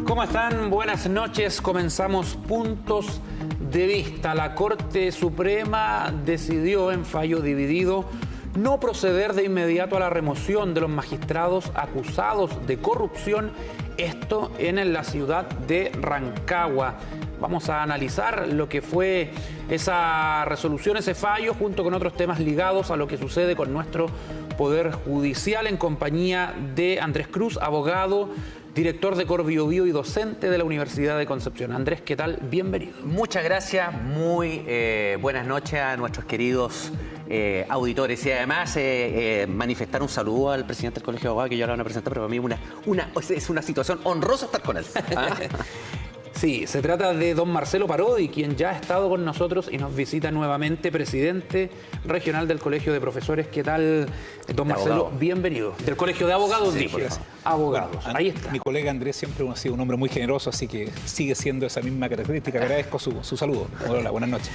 ¿Cómo están? Buenas noches. Comenzamos Puntos de Vista. La Corte Suprema decidió en fallo dividido no proceder de inmediato a la remoción de los magistrados acusados de corrupción, esto en la ciudad de Rancagua. Vamos a analizar lo que fue esa resolución, ese fallo, junto con otros temas ligados a lo que sucede con nuestro Poder Judicial, en compañía de Andrés Cruz, abogado, director de Cor Biobío y docente de la Universidad de Concepción. Andrés, ¿qué tal? Bienvenido. Muchas gracias, muy buenas noches a nuestros queridos auditores. Y además manifestar un saludo al presidente del Colegio de Abogados, que yo ahora van a presentar, pero para mí es una situación honrosa estar con él. ¿Ah? Sí, se trata de don Marcelo Parodi, quien ya ha estado con nosotros y nos visita nuevamente, presidente regional del Colegio de Profesores. ¿Qué tal, don Marcelo? Bienvenido. Del Colegio de Abogados, sí, dije. Abogados, bueno, ahí está. Mi colega Andrés siempre ha sido un hombre muy generoso, así que sigue siendo esa misma característica. Agradezco su saludo. Hola, buenas noches.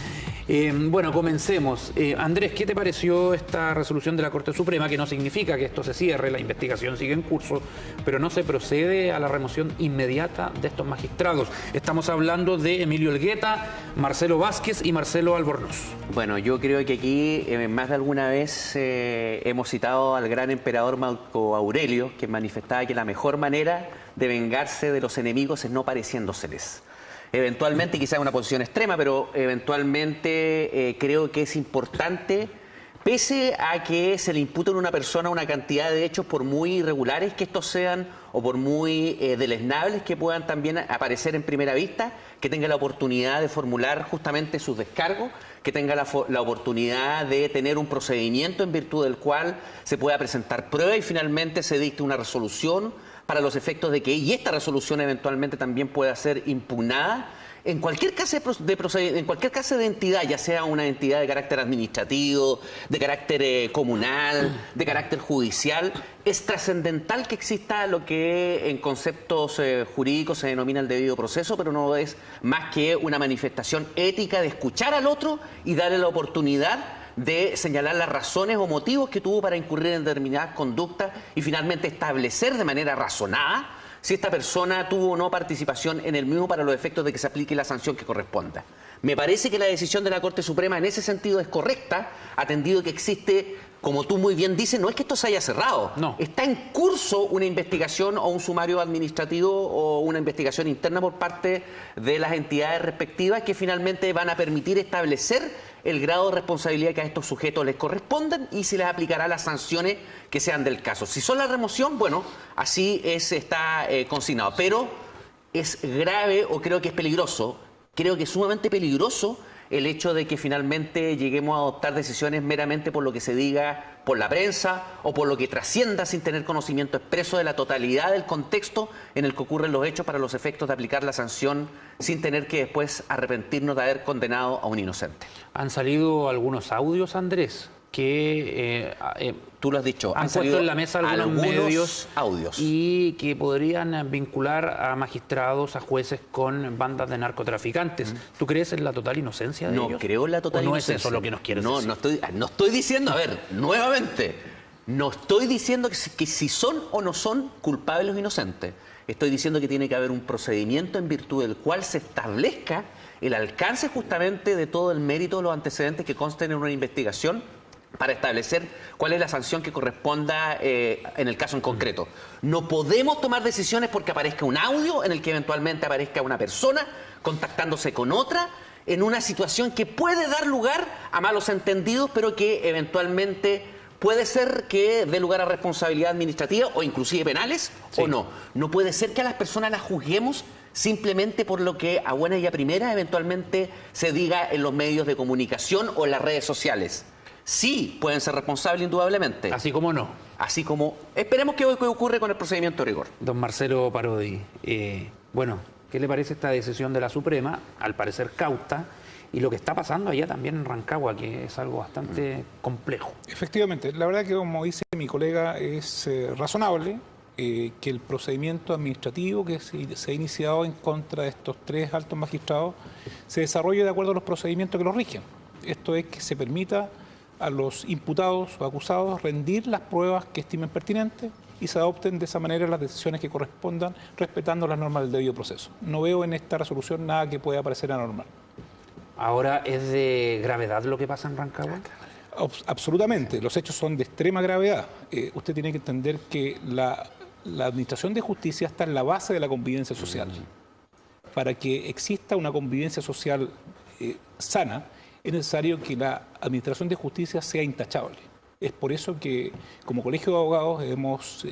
Bueno, comencemos. Andrés, ¿qué te pareció esta resolución de la Corte Suprema? Que no significa que esto se cierre, la investigación sigue en curso, pero no se procede a la remoción inmediata de estos magistrados. Estamos hablando de Emilio Elgueta, Marcelo Vázquez y Marcelo Albornoz. Bueno, yo creo que aquí más de alguna vez hemos citado al gran emperador Marco Aurelio, que manifestaba que la mejor manera de vengarse de los enemigos es no pareciéndoseles. Eventualmente, quizás una posición extrema, pero eventualmente creo que es importante, pese a que se le imputen a una persona una cantidad de hechos, por muy irregulares que estos sean o por muy deleznables que puedan también aparecer en primera vista, que tenga la oportunidad de formular justamente sus descargos, que tenga la oportunidad de tener un procedimiento en virtud del cual se pueda presentar prueba y finalmente se dicte una resolución para los efectos de que, y esta resolución eventualmente también pueda ser impugnada en cualquier caso de entidad, ya sea una entidad de carácter administrativo, de carácter comunal, de carácter judicial. Es trascendental que exista lo que en conceptos jurídicos se denomina el debido proceso, pero no es más que una manifestación ética de escuchar al otro y darle la oportunidad de señalar las razones o motivos que tuvo para incurrir en determinadas conductas y finalmente establecer de manera razonada si esta persona tuvo o no participación en el mismo para los efectos de que se aplique la sanción que corresponda. Me parece que la decisión de la Corte Suprema en ese sentido es correcta, atendido que existe, como tú muy bien dices, no es que esto se haya cerrado. No. Está en curso una investigación o un sumario administrativo o una investigación interna por parte de las entidades respectivas que finalmente van a permitir establecer el grado de responsabilidad que a estos sujetos les correspondan y se les aplicará las sanciones que sean del caso. Si son la remoción, bueno, así está consignado. Pero es grave o creo que es peligroso, creo que es sumamente peligroso el hecho de que finalmente lleguemos a adoptar decisiones meramente por lo que se diga por la prensa o por lo que trascienda sin tener conocimiento expreso de la totalidad del contexto en el que ocurren los hechos para los efectos de aplicar la sanción sin tener que después arrepentirnos de haber condenado a un inocente. Han salido algunos audios, Andrés, que tú lo has dicho, han puesto en la mesa algunos medios audios y que podrían vincular a magistrados, a jueces con bandas de narcotraficantes. ¿Tú crees en la total inocencia de ellos? No creo en la total inocencia. ¿No es eso lo que nos quieres decir? No estoy diciendo, a ver, nuevamente, no estoy diciendo que si son o no son culpables o inocentes. Estoy diciendo que tiene que haber un procedimiento en virtud del cual se establezca el alcance justamente de todo el mérito de los antecedentes que consten en una investigación para establecer cuál es la sanción que corresponda en el caso en concreto. No podemos tomar decisiones porque aparezca un audio en el que eventualmente aparezca una persona contactándose con otra en una situación que puede dar lugar a malos entendidos, pero que eventualmente puede ser que dé lugar a responsabilidad administrativa o inclusive penales, sí, o no. No puede ser que a las personas las juzguemos simplemente por lo que a buenas y a primeras eventualmente se diga en los medios de comunicación o en las redes sociales. Sí, pueden ser responsables indudablemente. Así como no. Así como esperemos que hoy ocurre con el procedimiento de rigor. Don Marcelo Parodi, bueno, ¿qué le parece esta decisión de la Suprema? Al parecer cauta. Y lo que está pasando allá también en Rancagua, que es algo bastante complejo. Efectivamente, la verdad que como dice mi colega es razonable, que el procedimiento administrativo que se ha iniciado en contra de estos 3 altos magistrados se desarrolle de acuerdo a los procedimientos que los rigen. Esto es que se permita a los imputados o acusados rendir las pruebas que estimen pertinentes y se adopten de esa manera las decisiones que correspondan, respetando las normas del debido proceso. No veo en esta resolución nada que pueda parecer anormal. Ahora, ¿es de gravedad lo que pasa en Rancagua? Absolutamente, los hechos son de extrema gravedad. Usted tiene que entender que la administración de justicia está en la base de la convivencia social. Para que exista una convivencia social sana, es necesario que la administración de justicia sea intachable. Es por eso que, como Colegio de Abogados, hemos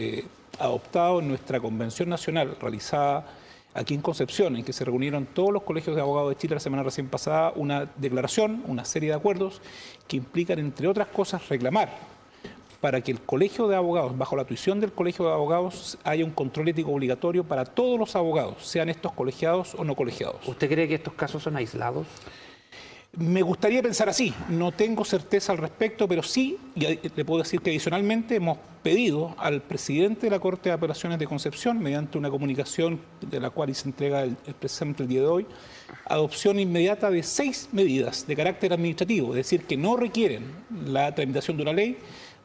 adoptado en nuestra convención nacional realizada aquí en Concepción, en que se reunieron todos los colegios de abogados de Chile la semana recién pasada, una declaración, una serie de acuerdos que implican, entre otras cosas, reclamar para que el Colegio de Abogados, bajo la tuición del Colegio de Abogados, haya un control ético obligatorio para todos los abogados, sean estos colegiados o no colegiados. ¿Usted cree que estos casos son aislados? Me gustaría pensar así, no tengo certeza al respecto, pero sí, y le puedo decir que adicionalmente hemos pedido al presidente de la Corte de Apelaciones de Concepción, mediante una comunicación de la cual hice entrega precisamente el día de hoy, adopción inmediata de 6 medidas de carácter administrativo, es decir, que no requieren la tramitación de una ley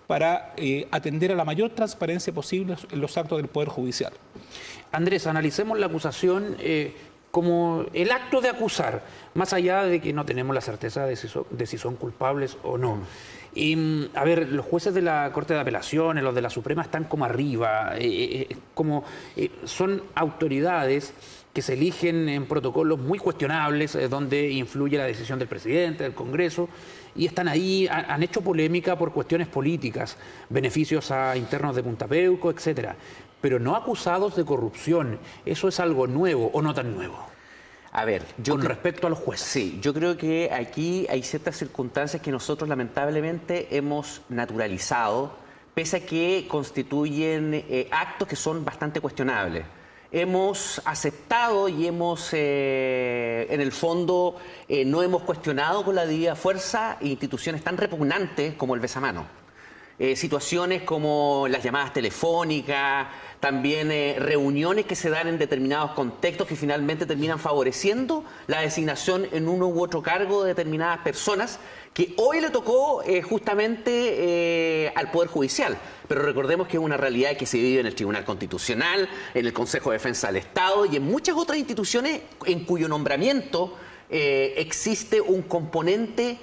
para atender a la mayor transparencia posible en los actos del Poder Judicial. Andrés, analicemos la acusación como el acto de acusar, más allá de que no tenemos la certeza de si son culpables o no. Y, a ver, los jueces de la Corte de Apelaciones, los de la Suprema, están como arriba, son autoridades que se eligen en protocolos muy cuestionables, donde influye la decisión del presidente, del Congreso, y están ahí, han hecho polémica por cuestiones políticas, beneficios a internos de Punta Peuco, etcétera, pero no acusados de corrupción. ¿Eso es algo nuevo o no tan nuevo? A ver, con respecto a los jueces. Sí, yo creo que aquí hay ciertas circunstancias que nosotros lamentablemente hemos naturalizado, pese a que constituyen actos que son bastante cuestionables. Hemos aceptado y hemos, en el fondo, no hemos cuestionado con la debida fuerza instituciones tan repugnantes como el besamano. Situaciones como las llamadas telefónicas, también reuniones que se dan en determinados contextos que finalmente terminan favoreciendo la designación en uno u otro cargo de determinadas personas, que hoy le tocó justamente al Poder Judicial. Pero recordemos que es una realidad que se vive en el Tribunal Constitucional, en el Consejo de Defensa del Estado y en muchas otras instituciones en cuyo nombramiento existe un componente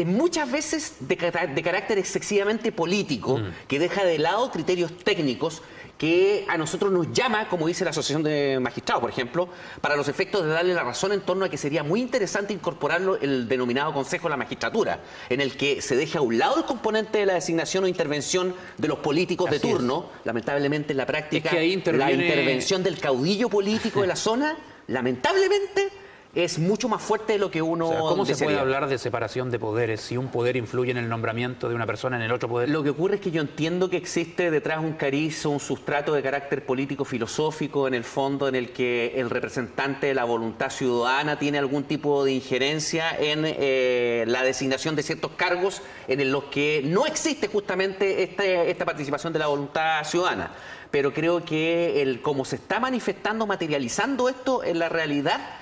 muchas veces de carácter excesivamente político, que deja de lado criterios técnicos que a nosotros nos llama, como dice la Asociación de Magistrados, por ejemplo, para los efectos de darle la razón en torno a que sería muy interesante incorporarlo el denominado Consejo de la Magistratura, en el que se deja a un lado el componente de la designación o intervención de los políticos de turno. Lamentablemente en la práctica, la intervención del caudillo político de la zona, lamentablemente, es mucho más fuerte de lo que uno ¿cómo desearía. se puede hablar de separación de poderes si un poder influye en el nombramiento de una persona en el otro poder? Lo que ocurre es que yo entiendo que existe detrás un cariz o un sustrato de carácter político-filosófico en el fondo, en el que el representante de la voluntad ciudadana tiene algún tipo de injerencia en la designación de ciertos cargos en los que no existe justamente esta participación de la voluntad ciudadana. Pero creo que como se está manifestando, materializando esto en la realidad,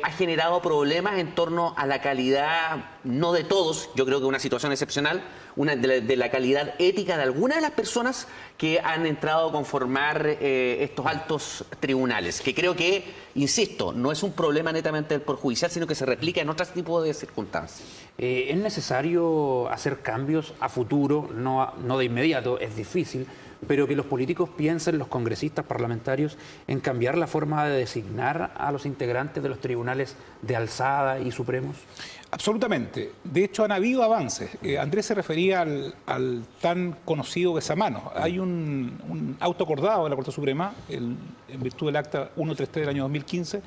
ha generado problemas en torno a la calidad, no de todos, yo creo que una situación excepcional, de la calidad ética de algunas de las personas que han entrado a conformar estos altos tribunales, que creo que, insisto, no es un problema netamente del Poder Judicial, sino que se replica en otros tipos de circunstancias. ¿Es necesario hacer cambios a futuro, no de inmediato, es difícil, pero que los políticos piensen, los congresistas parlamentarios, en cambiar la forma de designar a los integrantes de los tribunales de alzada y supremos? Absolutamente. De hecho, han habido avances. Andrés se refería al tan conocido besamano. Hay un auto acordado de la Corte Suprema, en virtud del acta 133 del año 2015,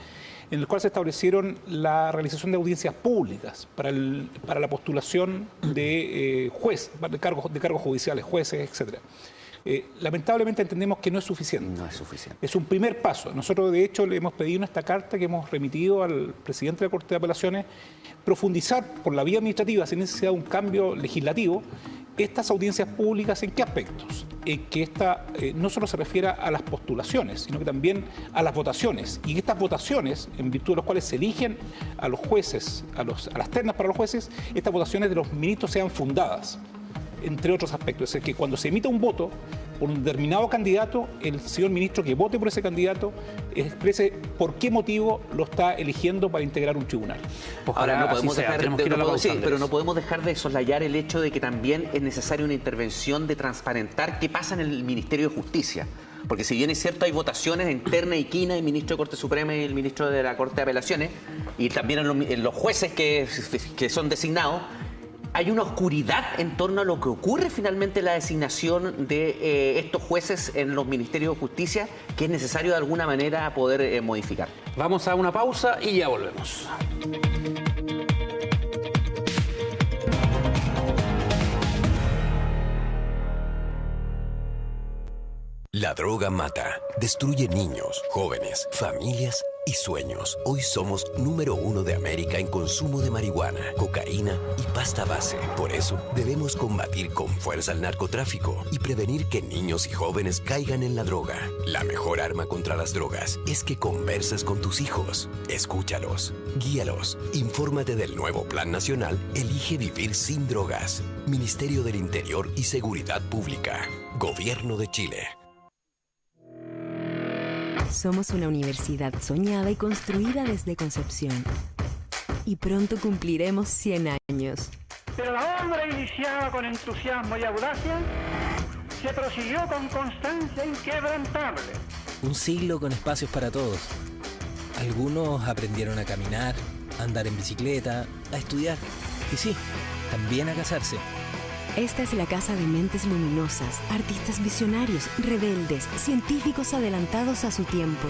en el cual se establecieron la realización de audiencias públicas para la postulación de de cargos judiciales, jueces, etcétera. Lamentablemente entendemos que no es suficiente. No es suficiente. Es un primer paso. Nosotros, de hecho, le hemos pedido en esta carta que hemos remitido al presidente de la Corte de Apelaciones profundizar por la vía administrativa, sin necesidad de un cambio legislativo, Estas audiencias públicas, ¿en qué aspectos? Que esta no solo se refiere a las postulaciones, sino que también a las votaciones. Y estas votaciones, en virtud de las cuales se eligen a los jueces, a las ternas para los jueces, estas votaciones de los ministros sean fundadas, entre otros aspectos. Es decir, que cuando se emita un voto por un determinado candidato, el señor ministro que vote por ese candidato exprese por qué motivo lo está eligiendo para integrar un tribunal. Ahora, no podemos pero no podemos dejar de soslayar el hecho de que también es necesaria una intervención de transparentar qué pasa en el Ministerio de Justicia. Porque si bien es cierto, hay votaciones en terna y quina, el ministro de Corte Suprema y el ministro de la Corte de Apelaciones, y también en los jueces que son designados, hay una oscuridad en torno a lo que ocurre finalmente en la designación de estos jueces en los ministerios de justicia, que es necesario de alguna manera poder modificar. Vamos a una pausa y ya volvemos. La droga mata, destruye niños, jóvenes, familias y sueños. Hoy somos número 1 de América en consumo de marihuana, cocaína y pasta base. Por eso debemos combatir con fuerza el narcotráfico y prevenir que niños y jóvenes caigan en la droga. La mejor arma contra las drogas es que converses con tus hijos. Escúchalos, guíalos, infórmate del nuevo Plan Nacional Elige Vivir Sin Drogas. Ministerio del Interior y Seguridad Pública. Gobierno de Chile. Somos una universidad soñada y construida desde concepción. Y pronto cumpliremos 100 años. Pero la obra iniciada con entusiasmo y audacia se prosiguió con constancia inquebrantable. Un siglo con espacios para todos. Algunos aprendieron a caminar, a andar en bicicleta, a estudiar. Y sí, también a casarse. Esta es la casa de mentes luminosas, artistas visionarios, rebeldes, científicos adelantados a su tiempo,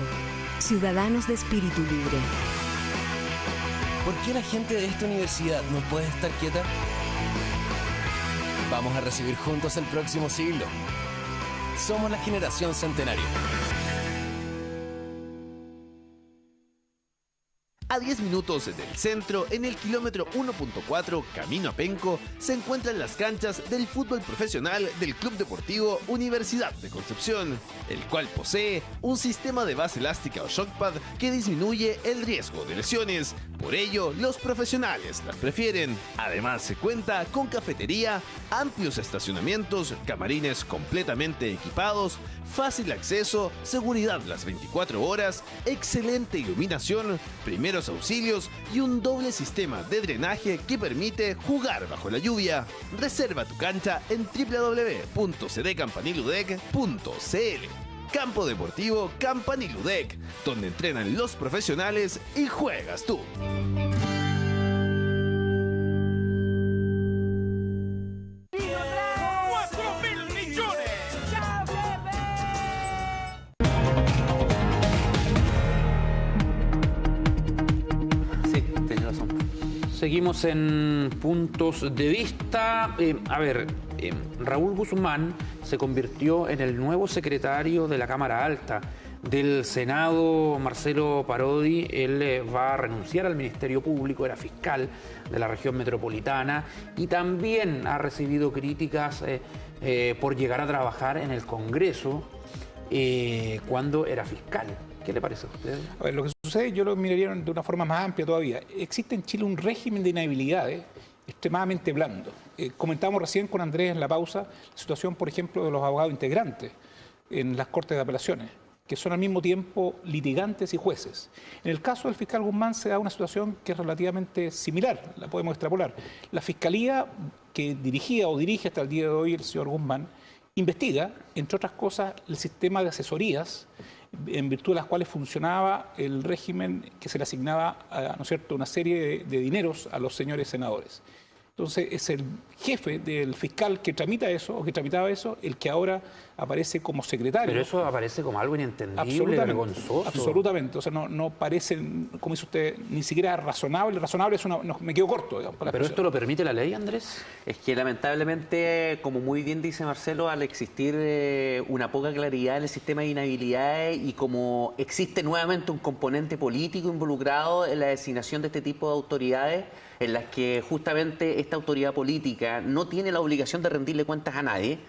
ciudadanos de espíritu libre. ¿Por qué la gente de esta universidad no puede estar quieta? Vamos a recibir juntos el próximo siglo. Somos la generación centenario. A 10 minutos del centro, en el kilómetro 1.4, camino a Penco, se encuentran las canchas del fútbol profesional del Club Deportivo Universidad de Concepción, el cual posee un sistema de base elástica o shockpad que disminuye el riesgo de lesiones. Por ello, los profesionales las prefieren. Además, se cuenta con cafetería, amplios estacionamientos, camarines completamente equipados, fácil acceso, seguridad las 24 horas, excelente iluminación, primeros auxilios y un doble sistema de drenaje que permite jugar bajo la lluvia. Reserva tu cancha en www.cdcampaniludec.cl. Campo Deportivo Campaniludec, donde entrenan los profesionales y juegas tú. Seguimos en puntos de vista. Raúl Guzmán se convirtió en el nuevo secretario de la Cámara Alta del Senado, Marcelo Parodi. Él va a renunciar al Ministerio Público, era fiscal de la región metropolitana y también ha recibido críticas por llegar a trabajar en el Congreso cuando era fiscal. ¿Qué le parece a usted? A ver, lo que sucede, yo lo miraría de una forma más amplia todavía. Existe en Chile un régimen de inhabilidades extremadamente blando. Comentábamos recién con Andrés en la pausa la situación, por ejemplo, de los abogados integrantes en las Cortes de Apelaciones, que son al mismo tiempo litigantes y jueces. En el caso del fiscal Guzmán se da una situación que es relativamente similar, la podemos extrapolar. La Fiscalía que dirigía o dirige hasta el día de hoy el señor Guzmán investiga, entre otras cosas, el sistema de asesorías en virtud de las cuales funcionaba el régimen que se le asignaba, ¿no es cierto?, una serie de dineros a los señores senadores. Entonces, es el jefe del fiscal que tramita eso, o que tramitaba eso, el que ahora aparece como secretario. Pero eso aparece como algo inentendible, Absolutamente, vergonzoso. absolutamente. O sea, no parece, como dice usted, ni siquiera razonable. Razonable es me quedo corto, digamos. ¿Pero esto lo permite la ley, Andrés? Es que lamentablemente, como muy bien dice Marcelo, al existir una poca claridad en el sistema de inhabilidades y como existe nuevamente un componente político involucrado en la designación de este tipo de autoridades, en las que justamente esta autoridad política no tiene la obligación de rendirle cuentas a nadie,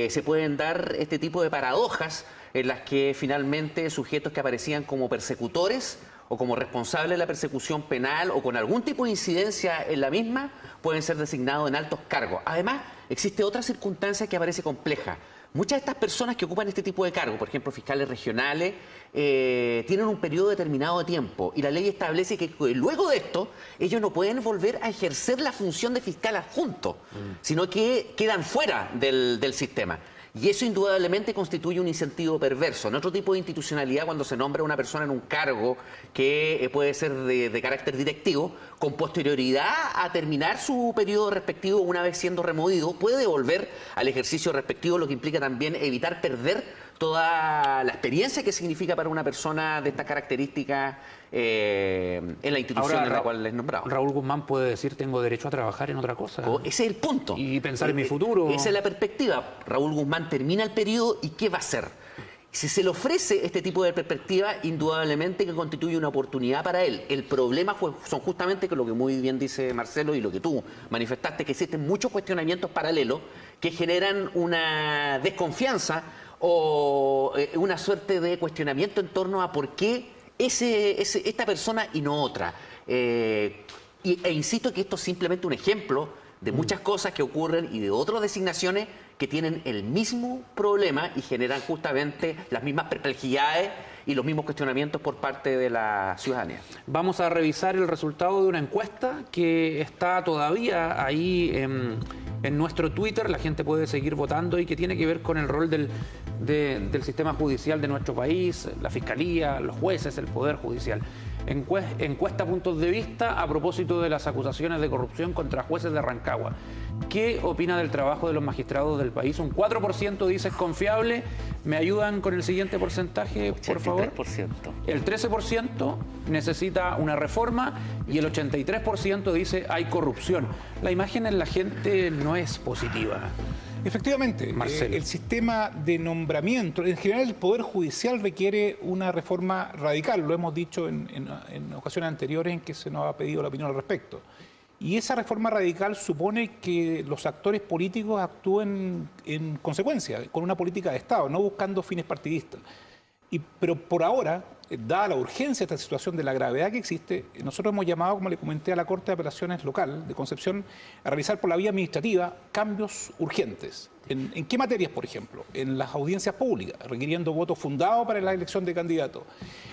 se pueden dar este tipo de paradojas en las que finalmente sujetos que aparecían como persecutores o como responsables de la persecución penal o con algún tipo de incidencia en la misma pueden ser designados en altos cargos. Además, existe otra circunstancia que aparece compleja. Muchas de estas personas que ocupan este tipo de cargos, por ejemplo, fiscales regionales, tienen un periodo determinado de tiempo y la ley establece que luego de esto ellos no pueden volver a ejercer la función de fiscal adjunto, sino que quedan fuera del sistema. Y eso indudablemente constituye un incentivo perverso. En otro tipo de institucionalidad, cuando se nombra a una persona en un cargo que puede ser de carácter directivo, con posterioridad a terminar su periodo respectivo, una vez siendo removido, puede volver al ejercicio respectivo, lo que implica también evitar perder toda la experiencia que significa para una persona de estas características en la institución en la cual es nombrado. Raúl Guzmán puede decir, tengo derecho a trabajar en otra cosa. Ese es el punto. Y pensar en mi futuro. Esa es la perspectiva. Raúl Guzmán termina el periodo y ¿qué va a hacer? Si se le ofrece este tipo de perspectiva, indudablemente que constituye una oportunidad para él. El problema son justamente, que lo que muy bien dice Marcelo y lo que tú manifestaste, que existen muchos cuestionamientos paralelos que generan una desconfianza o una suerte de cuestionamiento en torno a por qué esta persona y no otra. E insisto que esto es simplemente un ejemplo de muchas cosas que ocurren y de otras designaciones que tienen el mismo problema y generan justamente las mismas perplejidades y los mismos cuestionamientos por parte de la ciudadanía. Vamos a revisar el resultado de una encuesta que está todavía ahí en nuestro Twitter. La gente puede seguir votando y que tiene que ver con el rol del sistema judicial de nuestro país, la Fiscalía, los jueces, el Poder Judicial. Encuesta puntos de vista a propósito de las acusaciones de corrupción contra jueces de Rancagua. ¿Qué opina del trabajo de los magistrados del país? Un 4% dice es confiable. ¿Me ayudan con el siguiente porcentaje, por favor? 83%. El 13% necesita una reforma y el 83% dice hay corrupción. La imagen en la gente no es positiva. Efectivamente, el sistema de nombramiento, en general el Poder Judicial requiere una reforma radical, lo hemos dicho en ocasiones anteriores en que se nos ha pedido la opinión al respecto. Y esa reforma radical supone que los actores políticos actúen en consecuencia, con una política de Estado, no buscando fines partidistas. Pero por ahora, dada la urgencia de esta situación, de la gravedad que existe, nosotros hemos llamado, como le comenté, a la Corte de Apelaciones local de Concepción a realizar por la vía administrativa cambios urgentes. ¿En qué materias, por ejemplo? En las audiencias públicas, requiriendo voto fundado para la elección de candidatos.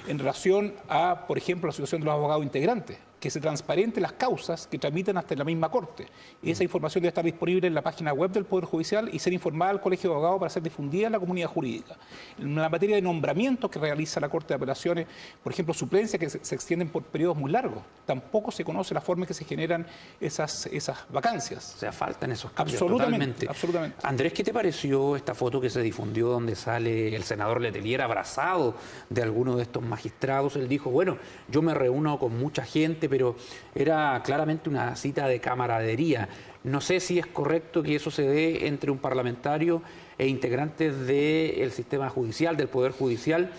En relación a, por ejemplo, la situación de los abogados integrantes, que se transparenten las causas que tramitan hasta la misma Corte. Y esa información debe estar disponible en la página web del Poder Judicial y ser informada al Colegio de Abogados para ser difundida en la comunidad jurídica. En la materia de nombramientos que realiza la Corte de Apelaciones, por ejemplo, suplencias que se extienden por periodos muy largos, tampoco se conoce la forma en que se generan esas vacancias. O sea, faltan esos cambios. Absolutamente, totalmente. absolutamente. Andrés, ¿qué te pareció esta foto que se difundió donde sale el senador Letelier abrazado de alguno de estos magistrados? Él dijo, bueno, yo me reúno con mucha gente, pero era claramente una cita de camaradería. No sé si es correcto que eso se dé entre un parlamentario e integrantes del sistema judicial, del Poder Judicial,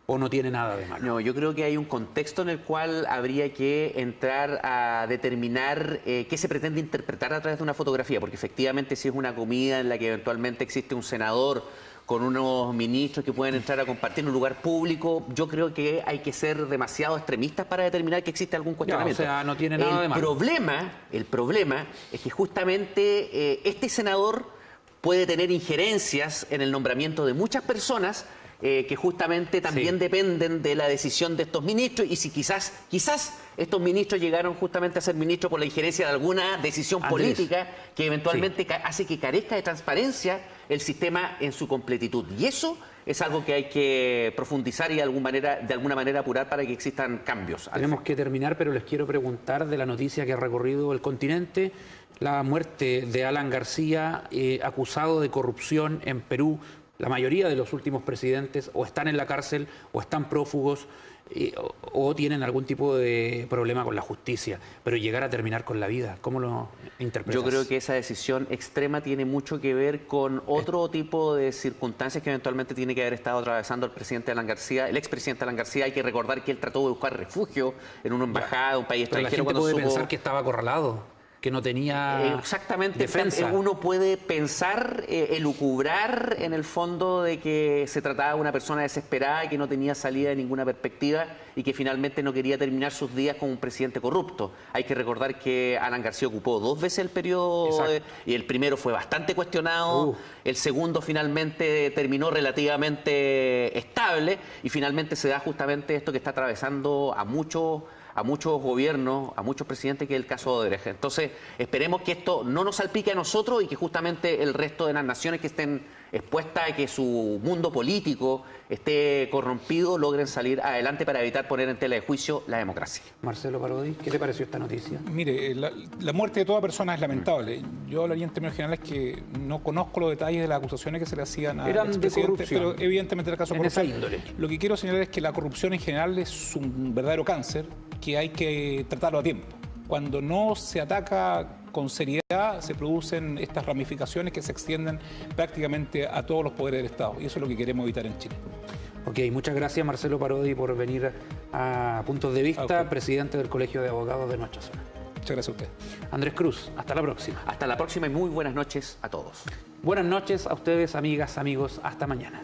o no tiene nada de malo. No, yo creo que hay un contexto en el cual habría que entrar a determinar qué se pretende interpretar a través de una fotografía, porque efectivamente si es una comida en la que eventualmente existe un senador con unos ministros que pueden entrar a compartir en un lugar público, yo creo que hay que ser demasiado extremistas para determinar que existe algún cuestionamiento. Ya, o sea, no tiene nada de malo. El problema es que justamente este senador puede tener injerencias en el nombramiento de muchas personas que justamente también dependen de la decisión de estos ministros, y si quizás estos ministros llegaron justamente a ser ministros por la injerencia de alguna decisión política que eventualmente hace que carezca de transparencia el sistema en su completitud. Y eso es algo que hay que profundizar y de alguna manera apurar para que existan cambios. Tenemos que terminar, pero les quiero preguntar de la noticia que ha recorrido el continente, la muerte de Alan García, acusado de corrupción en Perú La mayoría de los últimos presidentes o están en la cárcel o están prófugos o tienen algún tipo de problema con la justicia. Pero llegar a terminar con la vida, ¿cómo lo interpretas? Yo creo que esa decisión extrema tiene mucho que ver con otro tipo de circunstancias que eventualmente tiene que haber estado atravesando el presidente Alan García, el expresidente Alan García. Hay que recordar que él trató de buscar refugio en una embajada, un país Pero extranjero. La gente puede pensar que estaba acorralado, que no tenía exactamente defensa. Uno puede pensar, elucubrar en el fondo de que se trataba de una persona desesperada que no tenía salida de ninguna perspectiva y que finalmente no quería terminar sus días como un presidente corrupto. Hay que recordar que Alan García ocupó 2 veces el periodo y el primero fue bastante cuestionado, el segundo finalmente terminó relativamente estable y finalmente se da justamente esto que está atravesando a muchos gobiernos, a muchos presidentes, que es el caso de Odebrecht. Entonces, esperemos que esto no nos salpique a nosotros y que justamente el resto de las naciones que estén expuestas a que su mundo político esté corrompido logren salir adelante para evitar poner en tela de juicio la democracia. Marcelo Parodi, ¿qué te pareció esta noticia? Mire, la muerte de toda persona es lamentable. Yo hablaría en términos generales que no conozco los detalles de las acusaciones que se le hacían al expresidente, pero evidentemente el caso de corrupción. Lo que quiero señalar es que la corrupción en general es un verdadero cáncer que hay que tratarlo a tiempo. Cuando no se ataca con seriedad, se producen estas ramificaciones que se extienden prácticamente a todos los poderes del Estado. Y eso es lo que queremos evitar en Chile. Ok, muchas gracias Marcelo Parodi por venir a Puntos de Vista, presidente del Colegio de Abogados de nuestra zona. Muchas gracias a usted. Andrés Cruz, hasta la próxima. Hasta la próxima y muy buenas noches a todos. Buenas noches a ustedes, amigas, amigos. Hasta mañana.